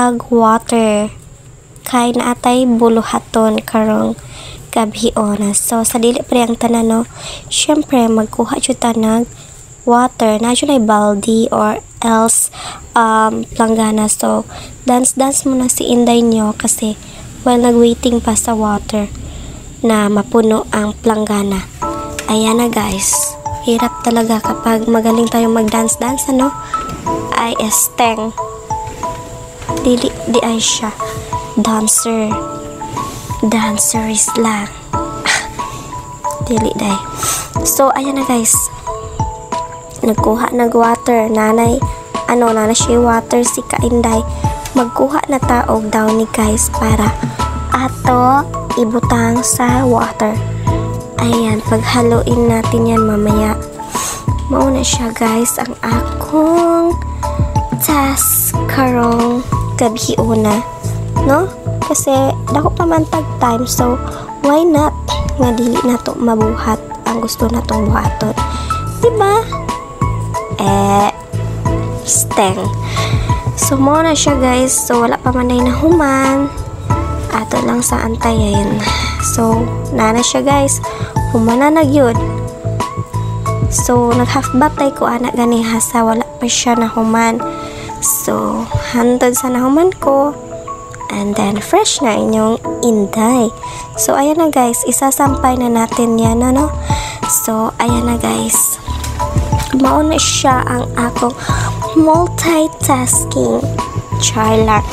mag-water kay naatay buluhaton karong gabi na. So sa dili pre ang tanan no, syempre magkuha jud ta nag water na jud ay baldi or else planggana. So dance muna si Inday nyo kasi while nagwaiting pa sa water na mapuno ang planggana. Ayan na guys, hirap talaga kapag magaling tayong mag-dance ano. Ay esteng di ay siya dancers lang. Dili day. So ayan na guys, nagkuha nag-water nanay siya water si Kainday. Magkuha na taog daw ni guys para ato ibutang sa water. Ayan, paghaluin natin yan mamaya. Mauna siya guys ang akong task karong gabi no? Kasi dako pa man tag time, so why not nga dili na to mabuhat ang gusto na tong buhaton, diba? Steng. So mo na siya guys, so wala pa man ay nahuman, ato lang sa antayin. So nana siya guys, humana na gyud. So nag half bath tay ko anak gani hasa wala pa siya nahuman. So hantod sa nahuman ko, and then fresh na inyong Inday. So ayan na guys, isasampay na natin yan no. So ayan na guys, mauna siya ang akong multitasking charlar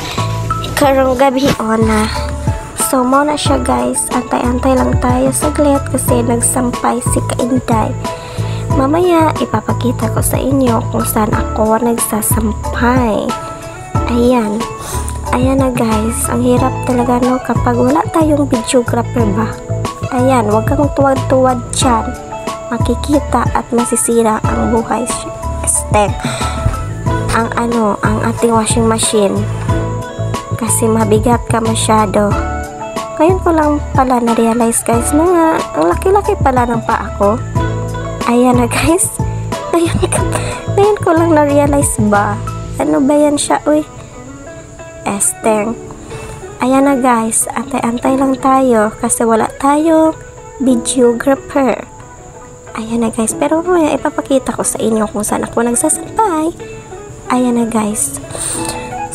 karong gabi na. So mauna siya guys, antay lang tayo saglit kasi nagsampay si Kainday. Mamaya ipapakita ko sa inyo kung saan ako nagsasampay. Ayan na guys, ang hirap talaga no kapag wala tayong videographer ba. Ayan, wag kang tuwad-tuwad dyan, makikita at masisira ang buhay. Step ang ating washing machine kasi mabigat ka masyado. Ngayon ko lang pala na-realize guys na ang laki-laki pala ng paa ko. Ayan na guys, ngayon ko lang na-realize ba. Ano ba yan siya, uy? Esteng. Ayan na guys, antay lang tayo kasi wala tayong videographer. Ayan na guys, pero mamaya ipapakita ko sa inyo kung saan ako nagsasampay. Ayan na guys,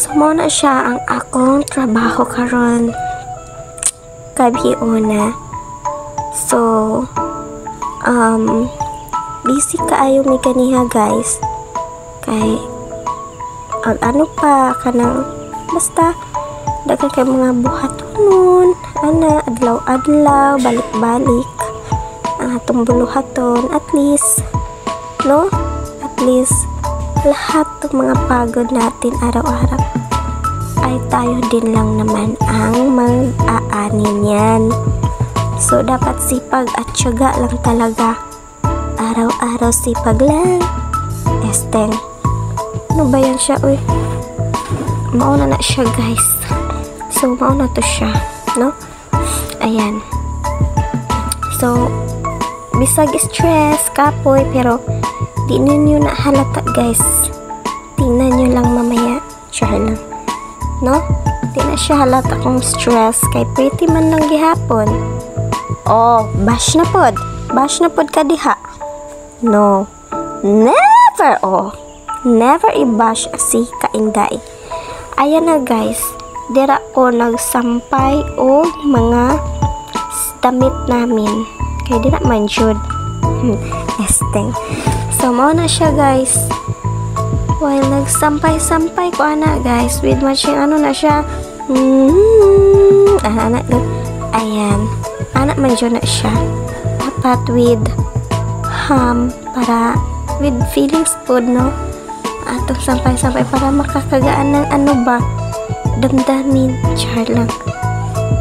so muna siya ang akong trabaho karon gabi na. So busy kaayo mi kaniha guys kay ang pa kanang basta dagan kay mga buhaton adlaw balik-balik ang atong buluhaton, at least lahat ng mga pagod natin araw-araw ay tayo din lang naman ang mag-aanin yan. So dapat sipag at tiyaga lang talaga, araw-araw sipag lang. Esteng, ano ba yan siya, uy? Mauna na siya guys, so mauna to siya no. Ayan, so bisag stress kapoy pero di ninyo na halata guys, tingnan nyo lang mamaya, char lang no. Di na siya halata kung stress kay pretty man lang gihapon. Oh, bash na pod ka diha. No, never i-bash si Kainday. Ayan na guys, dira ko nagsampay o mga damit namin kay dira man jud. Esteng. So mo na siya guys, while nagsampay ko guys with matching na siya. Anak man jud na siya, dapat with para with feelings food no, atong sampay para makakagaan ng damdamin, char lang,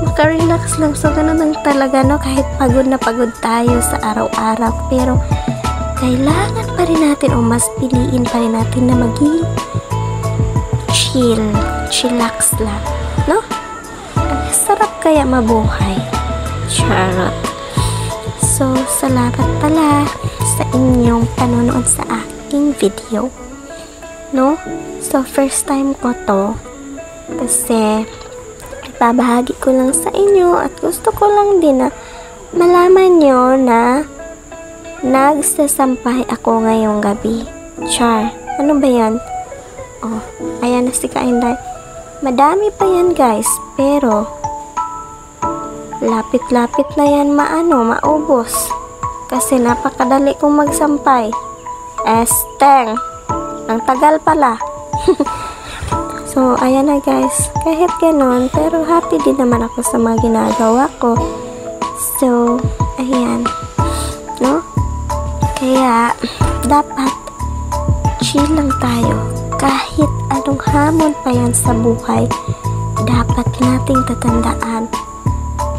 maka-relax lang. So ganun lang talaga no, kahit pagod na pagod tayo sa araw-araw, pero kailangan pa rin natin o mas piliin pa rin natin na maging chillax lang no. Ang sarap kaya mabuhay, charot. So salamat pala sa inyong panonood sa aking video no. So first time ko to Kasi ipabahagi ko lang sa inyo at gusto ko lang din na malaman nyo na nagsasampay ako ngayong gabi. Char, ano ba yan? Oh, ayan na si Kainday. Madami pa yan guys, pero lapit-lapit na yan maubos. Kasi napakadali kong magsampay. Esteng, ang tagal pala. So, ayan na guys. Kahit ganon, pero happy din naman ako sa mga ginagawa ko. So, ayan. No? Kaya, dapat chill lang tayo. Kahit anong hamon pa yan sa buhay, dapat nating tatandaan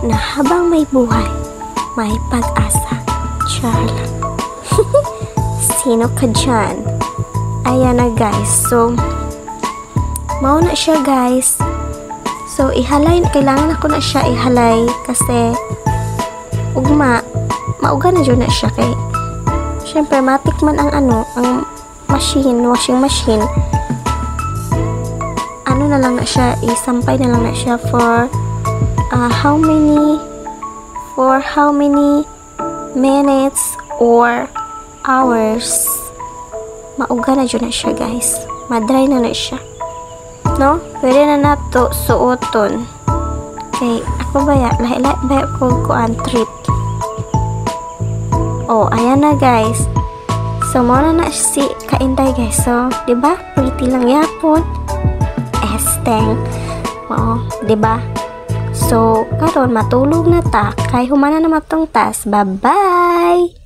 na habang may buhay, may pag-asa. Char. Sino ka dyan? Ayan na guys. So, mauna siya guys. So, kailangan ako na siya ihalay kasi mauga na dyan na siya kay syempre matikman ang washing machine. Ano na lang na siya, isampay na lang na siya for how many minutes or hours. Mauga na dyan na siya guys. Madry na siya. No? Pwede na nato suoton. Okay, ako ba lahi-lahi ba ko ang treat. Oh, ayan na guys. So, muna na si Kainday guys. So, diba? Pretty lang yapon. Esteng. Oo, diba? So, karon matulog na ta. Kay humana na matong tas. Bye-bye!